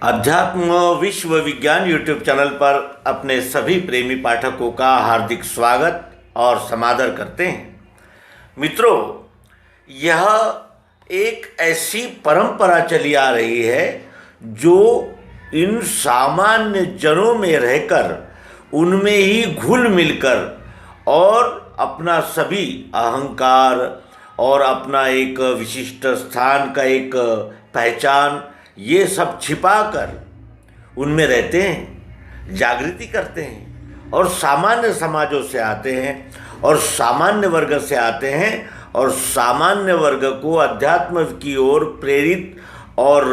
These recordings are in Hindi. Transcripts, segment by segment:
अध्यात्म विश्व विज्ञान यूट्यूब चैनल पर अपने सभी प्रेमी पाठकों का हार्दिक स्वागत और समादर करते हैं। मित्रों, यह एक ऐसी परंपरा चली आ रही है जो इन सामान्य जनों में रहकर उनमें ही घुल मिलकर और अपना सभी अहंकार और अपना एक विशिष्ट स्थान का एक पहचान ये सब छिपाकर उनमें रहते हैं, जागृति करते हैं और सामान्य समाजों से आते हैं और सामान्य वर्ग से आते हैं और सामान्य वर्ग को अध्यात्म की ओर प्रेरित और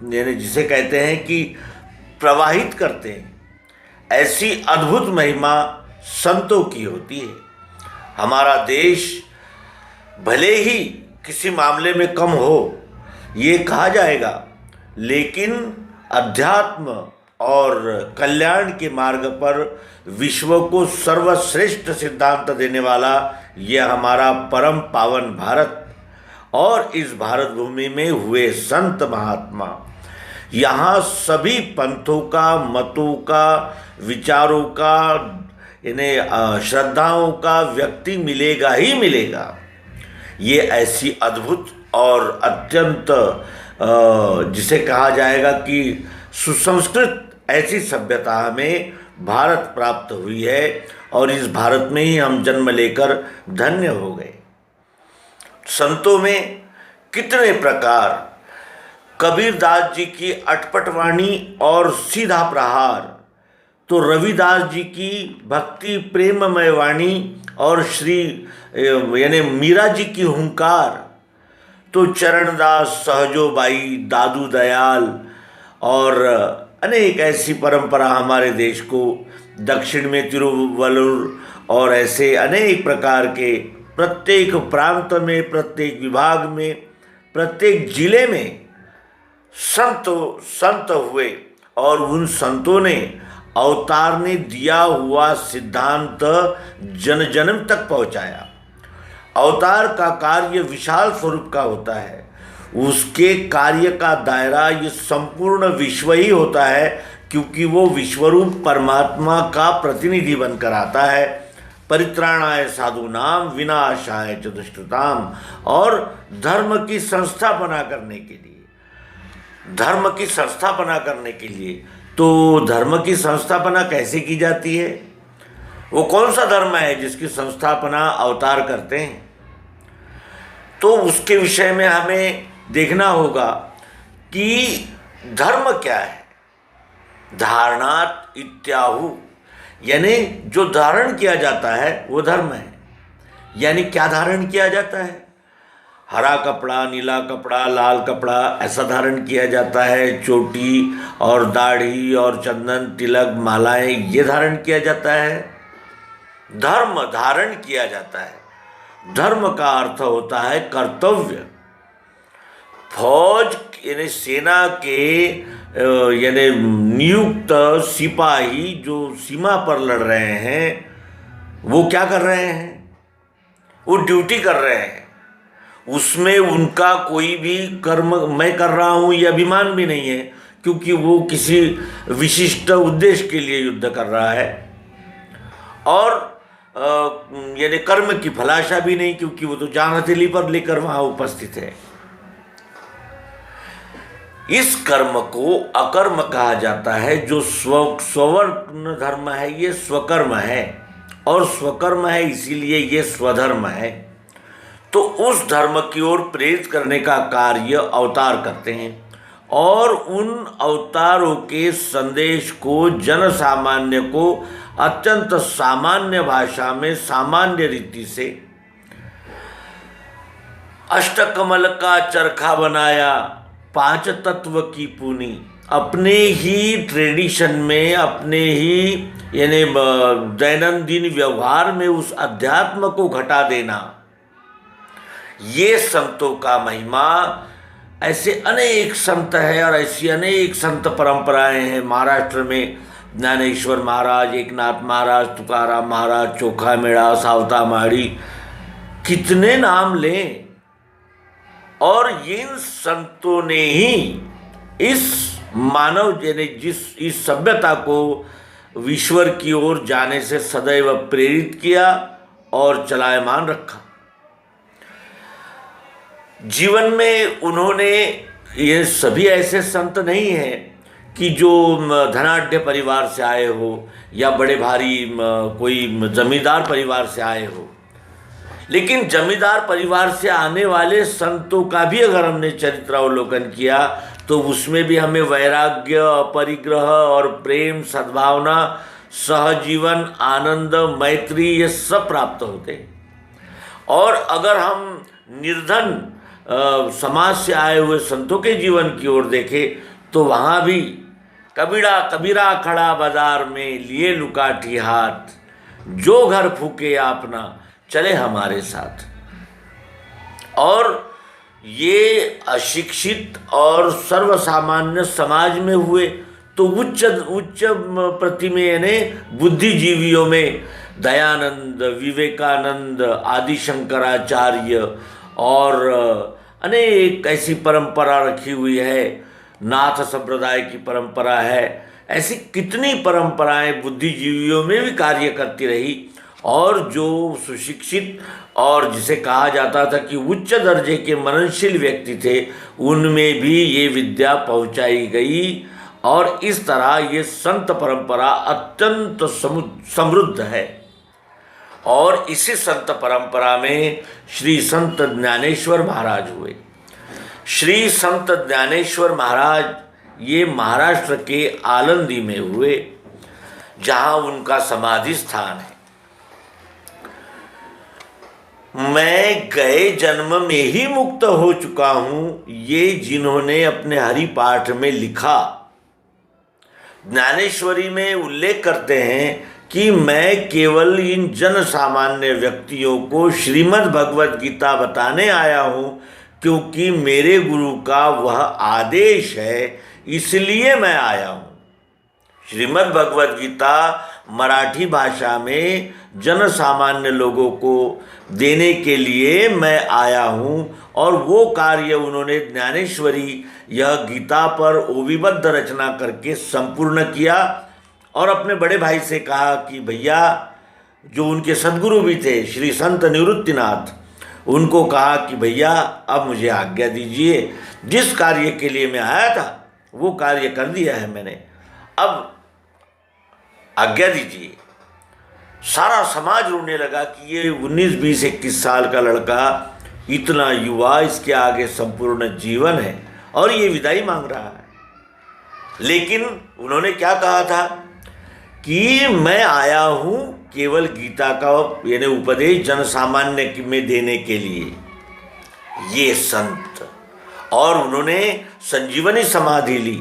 यानी जिसे कहते हैं कि प्रवाहित करते हैं। ऐसी अद्भुत महिमा संतों की होती है। हमारा देश भले ही किसी मामले में कम हो ये कहा जाएगा, लेकिन अध्यात्म और कल्याण के मार्ग पर विश्व को सर्वश्रेष्ठ सिद्धांत देने वाला यह हमारा परम पावन भारत और इस भारत भूमि में हुए संत महात्मा, यहाँ सभी पंथों का, मतों का, विचारों का, इन्हें श्रद्धाओं का व्यक्ति मिलेगा ही मिलेगा। ये ऐसी अद्भुत और अत्यंत जिसे कहा जाएगा कि सुसंस्कृत ऐसी सभ्यता हमें भारत प्राप्त हुई है और इस भारत में ही हम जन्म लेकर धन्य हो गए। संतों में कितने प्रकार, कबीरदास जी की अटपट वाणी और सीधा प्रहार, तो रविदास जी की भक्ति प्रेममय वाणी और श्री यानी मीरा जी की हुंकार, तो चरणदास, सहजोबाई, दादू दयाल और अनेक ऐसी परंपरा हमारे देश को, दक्षिण में तिरुवल्लुर और ऐसे अनेक प्रकार के प्रत्येक प्रांत में, प्रत्येक विभाग में, प्रत्येक जिले में संत हुए और उन संतों ने अवतार ने दिया हुआ सिद्धांत जन जन्म तक पहुंचाया। अवतार का कार्य विशाल स्वरूप का होता है, उसके कार्य का दायरा ये संपूर्ण विश्व ही होता है, क्योंकि वो विश्वरूप परमात्मा का प्रतिनिधि बनकर आता है। परित्राणाय साधूनाम विनाशाय च दुष्कृताम, और धर्म की संस्थापना करने के लिए, धर्म की संस्थापना करने के लिए, तो धर्म की संस्थापना कैसे की जाती है? वो कौन सा धर्म है जिसकी संस्थापना अवतार करते हैं? तो उसके विषय में हमें देखना होगा कि धर्म क्या है। धारणात इत्याहु, यानी जो धारण किया जाता है वो धर्म है। यानी क्या धारण किया जाता है? हरा कपड़ा, नीला कपड़ा, लाल कपड़ा ऐसा धारण किया जाता है। चोटी और दाढ़ी और चंदन, तिलक, मालाएं ये धारण किया जाता है। धर्म धारण किया जाता है। धर्म का अर्थ होता है कर्तव्य। फौज यानी सेना के यानी नियुक्त सिपाही जो सीमा पर लड़ रहे हैं, वो क्या कर रहे हैं? वो ड्यूटी कर रहे हैं। उसमें उनका कोई भी कर्म मैं कर रहा हूँ ये अभिमान भी नहीं है, क्योंकि वो किसी विशिष्ट उद्देश्य के लिए युद्ध कर रहा है। और यानी कर्म की फलाशा भी नहीं, क्योंकि वो तो जान हथेली पर लेकर वहां उपस्थित है। इस कर्म को अकर्म कहा जाता है। जो स्वर्ण धर्म है ये स्वकर्म है, और स्वकर्म है इसीलिए ये स्वधर्म है। तो उस धर्म की ओर प्रेरित करने का कार्य अवतार करते हैं, और उन अवतारों के संदेश को जन सामान्य को अत्यंत सामान्य भाषा में, सामान्य रीति से, अष्टकमल का चरखा बनाया, 5 तत्व की पूनी, अपने ही ट्रेडिशन में, अपने ही यानी दैनंदिन व्यवहार में उस अध्यात्म को घटा देना, ये संतों का महिमा। ऐसे अनेक संत हैं और ऐसी अनेक संत परंपराएं हैं। महाराष्ट्र में ज्ञानेश्वर महाराज, एकनाथ महाराज, तुकाराम महाराज, चोखा मेड़ा, सावता माड़ी, कितने नाम लें। और इन संतों ने ही इस मानव यानी इस सभ्यता को ईश्वर की ओर जाने से सदैव प्रेरित किया और चलायमान रखा। जीवन में उन्होंने, ये सभी ऐसे संत नहीं हैं कि जो धनाढ्य परिवार से आए हो या बड़े भारी कोई जमींदार परिवार से आए हो, लेकिन जमींदार परिवार से आने वाले संतों का भी अगर हमने चरित्रावलोकन किया तो उसमें भी हमें वैराग्य, अपरिग्रह और प्रेम, सद्भावना, सहजीवन, आनंद, मैत्री ये सब प्राप्त होते हैं। और अगर हम निर्धन समाज से आए हुए संतों के जीवन की ओर देखें तो वहाँ भी कबीरा खड़ा बाजार में लिए लुकाठी हाथ, जो घर फूके अपना चले हमारे साथ। और ये अशिक्षित और सर्वसामान्य समाज में हुए तो उच्च प्रति में यानी बुद्धिजीवियों में दयानंद, विवेकानंद, आदि शंकराचार्य और अनेक ऐसी परंपरा रखी हुई है, नाथ संप्रदाय की परंपरा है, ऐसी कितनी परंपराएं बुद्धिजीवियों में भी कार्य करती रही। और जो सुशिक्षित और जिसे कहा जाता था कि उच्च दर्जे के मननशील व्यक्ति थे, उनमें भी ये विद्या पहुंचाई गई। और इस तरह ये संत परंपरा अत्यंत समृद्ध है। और इसी संत परंपरा में श्री संत ज्ञानेश्वर महाराज हुए। श्री संत ज्ञानेश्वर महाराज ये महाराष्ट्र के आलंदी में हुए, जहाँ उनका समाधि स्थान है। मैं गए जन्म में ही मुक्त हो चुका हूँ, ये जिन्होंने अपने हरि पाठ में लिखा। ज्ञानेश्वरी में उल्लेख करते हैं कि मैं केवल इन जन सामान्य व्यक्तियों को श्रीमद् भगवद गीता बताने आया हूँ, क्योंकि मेरे गुरु का वह आदेश है, इसलिए मैं आया हूँ। श्रीमद् भगवद गीता मराठी भाषा में जन सामान्य लोगों को देने के लिए मैं आया हूँ। और वो कार्य उन्होंने ज्ञानेश्वरी यह गीता पर ओविबद्ध रचना करके संपूर्ण किया। और अपने बड़े भाई से कहा कि भैया, जो उनके सद्गुरु भी थे श्री संत निवृत्तिनाथ, उनको कहा कि भैया अब मुझे आज्ञा दीजिए, जिस कार्य के लिए मैं आया था वो कार्य कर दिया है मैंने, अब आज्ञा दीजिए। सारा समाज रोने लगा कि ये 19, 20, 21 साल का लड़का, इतना युवा, इसके आगे संपूर्ण जीवन है और ये विदाई मांग रहा है। लेकिन उन्होंने क्या कहा था कि मैं आया हूँ केवल गीता का यानी उपदेश जन सामान्य में देने के लिए। ये संत, और उन्होंने संजीवनी समाधि ली,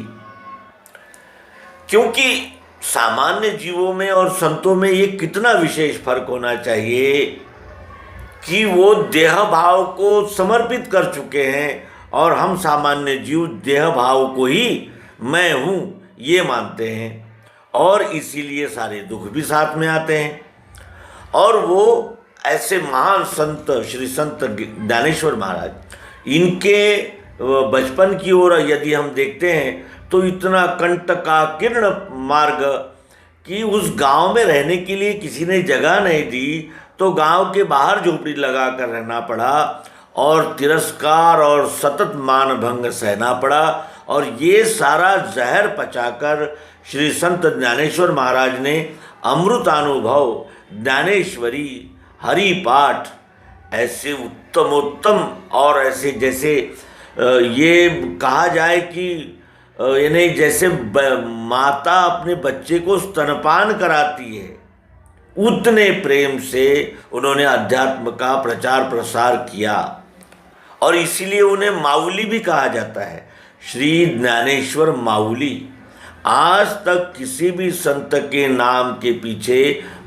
क्योंकि सामान्य जीवों में और संतों में ये कितना विशेष फर्क होना चाहिए कि वो देह भाव को समर्पित कर चुके हैं, और हम सामान्य जीव देह भाव को ही मैं हूँ ये मानते हैं, और इसीलिए सारे दुख भी साथ में आते हैं। और वो ऐसे महान संत श्री संत ज्ञानेश्वर महाराज, इनके बचपन की ओर यदि हम देखते हैं तो इतना कंटकाकीर्ण मार्ग कि उस गांव में रहने के लिए किसी ने जगह नहीं दी, तो गांव के बाहर झोपड़ी लगा कर रहना पड़ा, और तिरस्कार और सतत मानभंग सहना पड़ा। और ये सारा जहर पचाकर श्री संत ज्ञानेश्वर महाराज ने अमृतानुभव, ज्ञानेश्वरी, हरि पाठ, ऐसे उत्तमोत्तम और ऐसे जैसे ये कहा जाए कि यानी जैसे माता अपने बच्चे को स्तनपान कराती है, उतने प्रेम से उन्होंने अध्यात्म का प्रचार प्रसार किया। और इसीलिए उन्हें माऊली भी कहा जाता है, श्री ज्ञानेश्वर माऊली। आज तक किसी भी संत के नाम के पीछे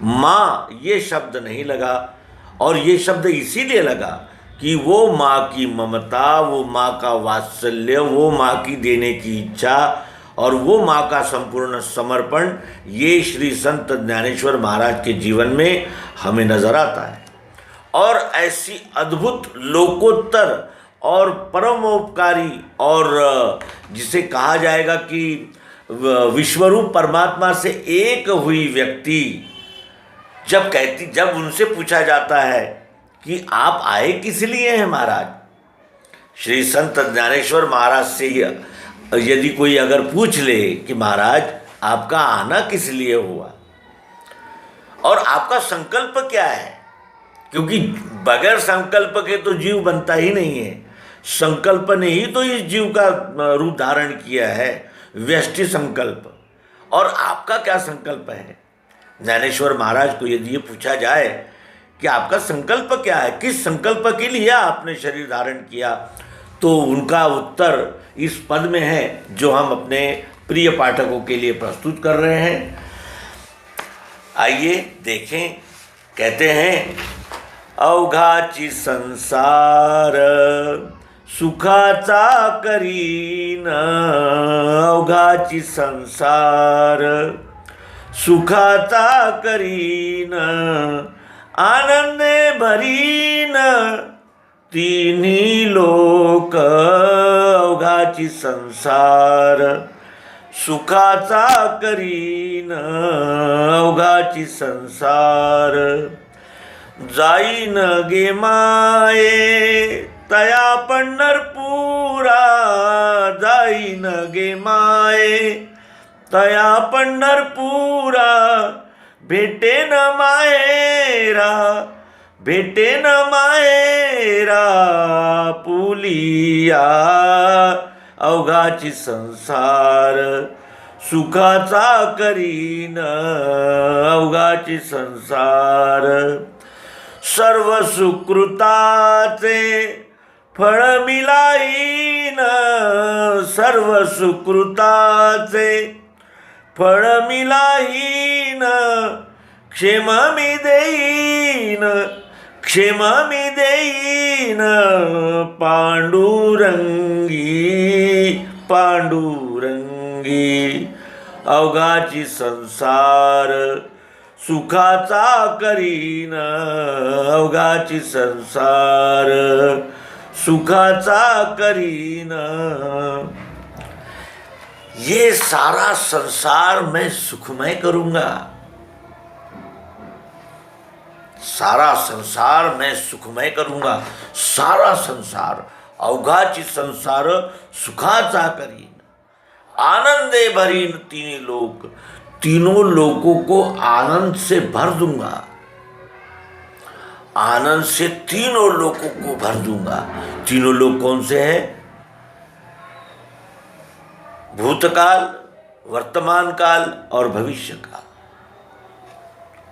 माँ ये शब्द नहीं लगा, और ये शब्द इसीलिए लगा कि वो माँ की ममता, वो माँ का वात्सल्य, वो माँ की देने की इच्छा और वो माँ का संपूर्ण समर्पण, ये श्री संत ज्ञानेश्वर महाराज के जीवन में हमें नजर आता है। और ऐसी अद्भुत लोकोत्तर और परमोपकारी और जिसे कहा जाएगा कि विश्वरूप परमात्मा से एक हुई व्यक्ति जब उनसे पूछा जाता है कि आप आए किस लिए हैं महाराज, श्री संत ज्ञानेश्वर महाराज से यदि कोई अगर पूछ ले कि महाराज आपका आना किस लिए हुआ और आपका संकल्प क्या है, क्योंकि बगैर संकल्प के तो जीव बनता ही नहीं है, संकल्प ने ही तो इस जीव का रूप धारण किया है, व्यष्टि संकल्प। और आपका क्या संकल्प है? ज्ञानेश्वर महाराज को यदि ये पूछा जाए कि आपका संकल्प क्या है, किस संकल्प के लिए आपने शरीर धारण किया, तो उनका उत्तर इस पद में है जो हम अपने प्रिय पाठकों के लिए प्रस्तुत कर रहे हैं। आइए देखें। कहते हैं, अवघाची संसार सुखाचा करीन, अवघाची संसार सुखाचा करीन, आनंदे भरीन तिन्ही लोक, अवघाची संसार सुखाचा करीन, अवघाची संसार जाईन गे माये तया पंढरपुरा, जाईन गे माये तया पंढरपुरा, भेटेन माहेरा, भेटेन माहेरा पुलिया, अवघाची संसार सुखाचा करीन, अवघाची संसार सर्व सुकृताचे फळ मिलाईन, सर्व सुकृताचे फळ मिलाईन, क्षेम मी देईन, क्षेम मी देईन पांडुरंगी, पांडुरंगी, अवघाची संसार सुखाचा करीन, अवघाची संसार सुखाचा करीन। ये सारा संसार मैं सुखमय करूंगा, सारा संसार मैं सुखमय करूंगा, सारा संसार अवघाची संसार सुखाचा करीन, आनंदे भरीन तीन लोक, तीनों लोगों को आनंद से भर दूंगा, आनंद से तीनों लोगों को भर दूंगा। तीनों लोग कौन से हैं? भूतकाल, वर्तमान काल और भविष्य काल।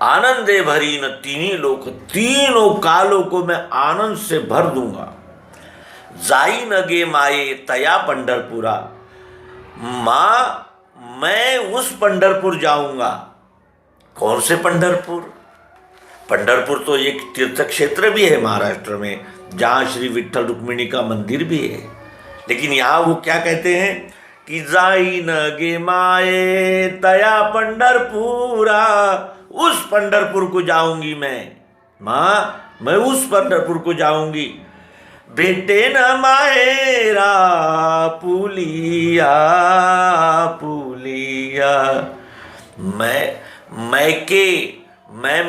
आनंदे भरीन तीनी लोक, तीनों कालों को मैं आनंद से भर दूंगा। जाई न गे माये तया पंढरपुरा, माँ मैं उस पंढरपुर जाऊंगा। कौन से पंढरपुर? पंढरपुर तो एक तीर्थ क्षेत्र भी है महाराष्ट्र में, जहाँ श्री विठ्ठल रुक्मिणी का मंदिर भी है। लेकिन यहाँ वो क्या कहते हैं कि जाई न गे माये तया पंढरपुरा, उस पंढरपुर को जाऊंगी मैं, माँ मैं उस पंढरपुर को जाऊंगी। भेटे न माहेरा पुलिया, पुलिया, मैं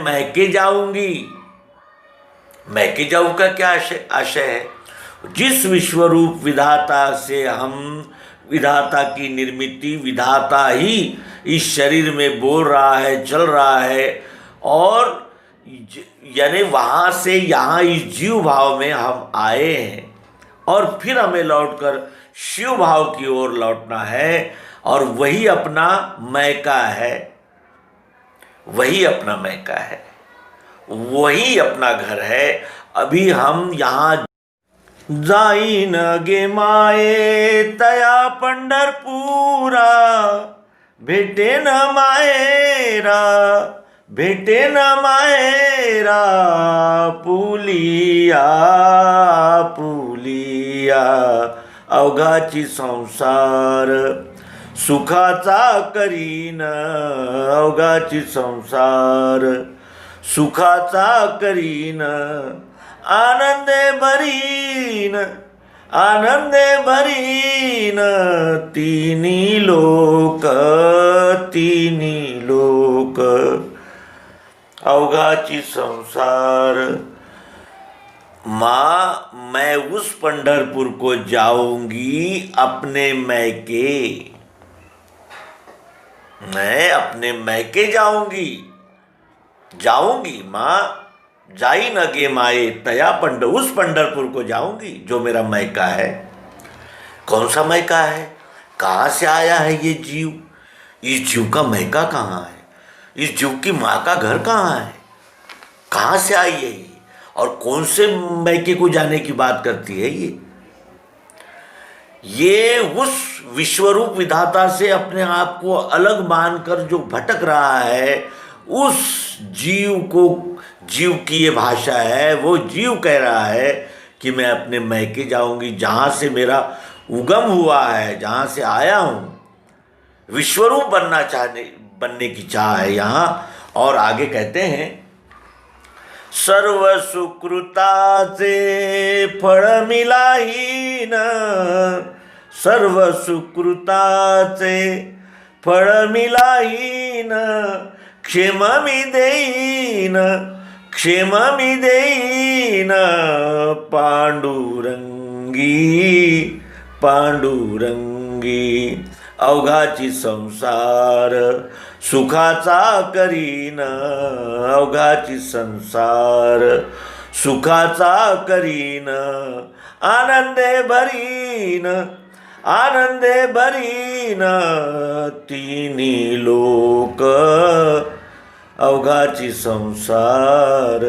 मैके जाऊंगी। मैके जाऊं का क्या आशय है? जिस विश्वरूप विधाता से हम, विधाता की निर्मिति, विधाता ही इस शरीर में बोल रहा है, चल रहा है, और यानी वहाँ से यहाँ इस जीव भाव में हम आए हैं और फिर हमें लौटकर शिव भाव की ओर लौटना है, और वही अपना मैका है, वही अपना मैका है, वही अपना घर है। अभी हम यहाँ जाई न गे माये तया पंढरपुरा, भेटे न माहेरा, भेटे न माहेरा पुलिया, पुलिया, अवघाची संसार सुखाचा करीन, अवघाची संसार सुखाचा करीन, आनंदे भरीन आनंदे भरीन तिनी लोक, तिनी लोक, अवघाची संसार। माँ, मैं उस पंढरपुर को जाऊंगी अपने मैके, मैं अपने मैके जाऊंगी माँ, जाई न गे माए तया उस पंढरपुर को जाऊंगी जो मेरा मैका है। कौन सा मैका है? कहाँ से आया है ये जीव? इस जीव का मैका कहाँ है? इस जीव की माँ का घर कहाँ है? कहाँ से आई है ये? और कौन से मैके को जाने की बात करती है ये उस विश्वरूप विधाता से अपने आप को अलग मानकर जो भटक रहा है, उस जीव की ये भाषा है। वो जीव कह रहा है कि मैं अपने मैके जाऊंगी, जहाँ से मेरा उगम हुआ है, जहाँ से आया हूँ। विश्वरूप बनने की चाह है यहाँ। और आगे कहते हैं, सर्व सुकृता से फल मिला ही न, सर्व सुकृता से फल मिला ही न, क्षेममि देईन, क्षेममि देईन पांडुरंगी, पांडुरंगी, अवघाची संसार सुखाचा करीन, अवघाची संसार सुखाचा करीन, आनंदे भरीन, आनंदे भरीन तिनी लोक, अवघाची संसार।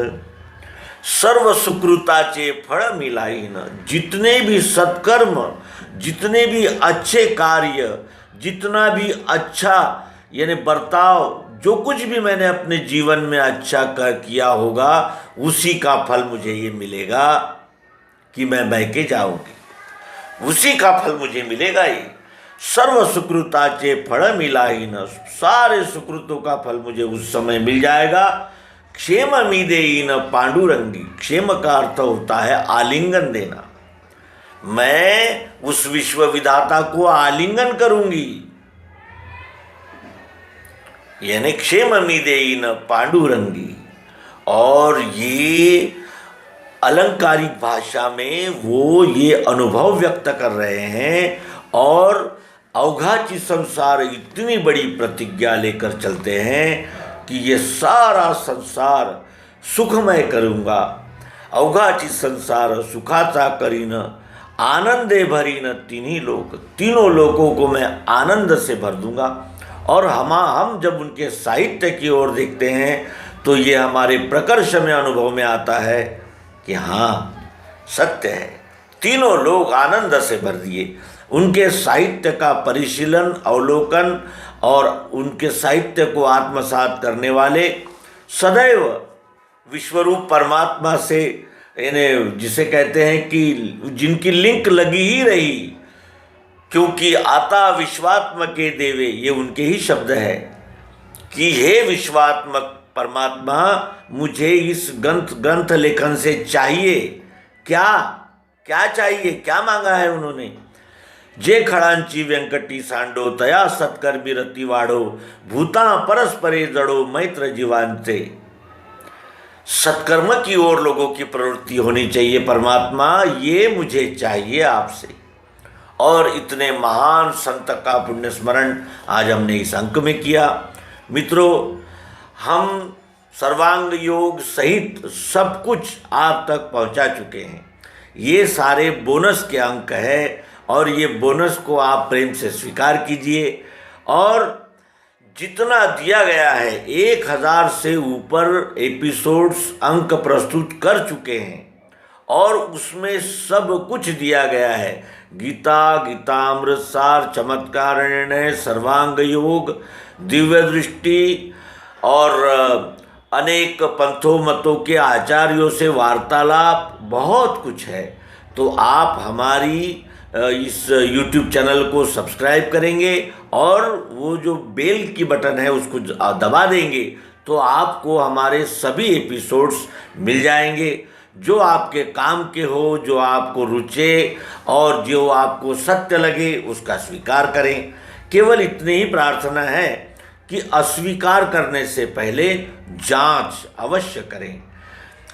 सर्व सुकृताचे फळ मिलाईन, जितने भी सत्कर्म, जितने भी अच्छे कार्य, जितना भी अच्छा यानी बर्ताव, जो कुछ भी मैंने अपने जीवन में अच्छा किया होगा, उसी का फल मुझे ये मिलेगा कि मैं मैके जाऊंगी, उसी का फल मुझे मिलेगा। ये सर्व सुकृताचे फळ मिलाईन, सारे सुकृतों का फल मुझे उस समय मिल जाएगा। क्षेममि देईन पांडुरंगी, क्षेम का अर्थ होता है आलिंगन देना। मैं उस विश्व विधाता को आलिंगन करूंगी, यानी क्षेममि देईन पांडुरंगी। और ये अलंकारिक भाषा में वो ये अनुभव व्यक्त कर रहे हैं। और अवघाची संसार इतनी बड़ी प्रतिज्ञा लेकर चलते हैं कि ये सारा संसार सुखमय करूँगा। अवघाची संसार सुखाचा करीन, आनंदे भरीन तिन्ही लोक, तीनों लोकों को मैं आनंद से भर दूंगा। और हम जब उनके साहित्य की ओर देखते हैं तो ये हमारे प्रकर्ष में अनुभव में आता है कि हाँ, सत्य है, तीनों लोग आनंद से भर दिए। उनके साहित्य का परिशीलन, अवलोकन और उनके साहित्य को आत्मसात करने वाले सदैव विश्वरूप परमात्मा से, यानी जिसे कहते हैं कि जिनकी लिंक लगी ही रही, क्योंकि आता विश्वात्मक के देवे, ये उनके ही शब्द है कि हे विश्वात्मक परमात्मा, मुझे इस ग्रंथ लेखन से चाहिए क्या, क्या चाहिए, क्या मांगा है उन्होंने। जे खड़ांची व्यंकटी सांडो, तया सत्कर्मी रती वाढो, भूता परस्परे जड़ो मैत्र जीवांचे। सत्कर्म की ओर लोगों की प्रवृत्ति होनी चाहिए परमात्मा, ये मुझे चाहिए आपसे। और इतने महान संत का पुण्य स्मरण आज हमने इस अंक में किया। मित्रों, हम सर्वांग योग सहित सब कुछ आप तक पहुंचा चुके हैं। ये सारे बोनस के अंक है और ये बोनस को आप प्रेम से स्वीकार कीजिए। और जितना दिया गया है, 1000 से ऊपर एपिसोड्स अंक प्रस्तुत कर चुके हैं और उसमें सब कुछ दिया गया है। गीता, गीतामृत सार, चमत्कार निर्णय, सर्वांग योग, दिव्य दृष्टि और अनेक पंथों मतों के आचार्यों से वार्तालाप, बहुत कुछ है। तो आप हमारी इस YouTube चैनल को सब्सक्राइब करेंगे और वो जो बेल की बटन है उसको दबा देंगे तो आपको हमारे सभी एपिसोड्स मिल जाएंगे। जो आपके काम के हो, जो आपको रुचे और जो आपको सत्य लगे उसका स्वीकार करें। केवल इतनी ही प्रार्थना है कि अस्वीकार करने से पहले जांच अवश्य करें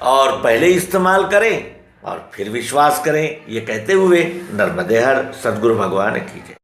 और पहले इस्तेमाल करें और फिर विश्वास करें। ये कहते हुए नर्मदे हर, सद्गुरु भगवान की जय।